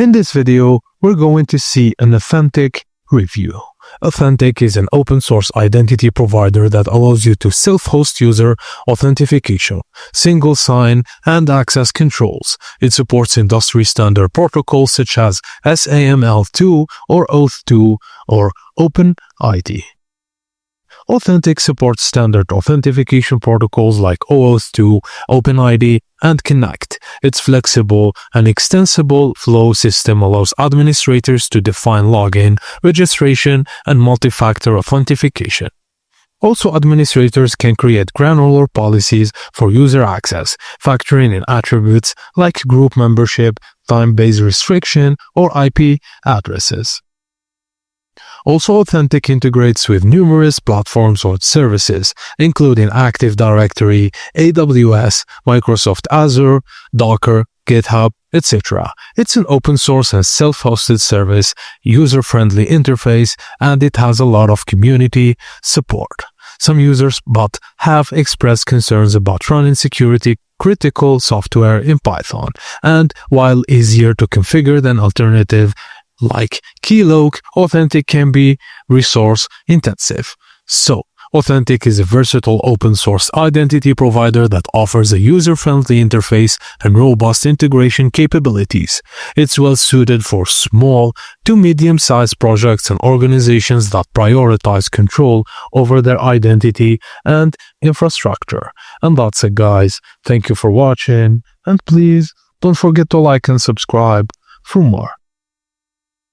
In this video, we're going to see an Authentik review. Authentik is an open source identity provider that allows you to self-host user authentication, single sign, and access controls. It supports industry standard protocols such as SAML2 or Auth2 or OpenID. Authentik supports standard authentication protocols like OAuth2, OpenID, and Connect. Its flexible and extensible flow system allows administrators to define login, registration, and multi-factor authentication. Also, administrators can create granular policies for user access, factoring in attributes like group membership, time-based restriction, or IP addresses. Also, Authentik integrates with numerous platforms or services, including Active Directory, AWS, Microsoft Azure, Docker, GitHub, etc. It's an open source and self-hosted service, user-friendly interface, and it has a lot of community support. Some users but have expressed concerns about running security-critical software in Python, and while easier to configure than alternative like Keycloak, Authentik can be resource intensive. So, Authentik is a versatile open source identity provider that offers a user-friendly interface and robust integration capabilities. It's well suited for small to medium-sized projects and organizations that prioritize control over their identity and infrastructure. And that's it, guys. Thank you for watching, and please don't forget to like and subscribe for more.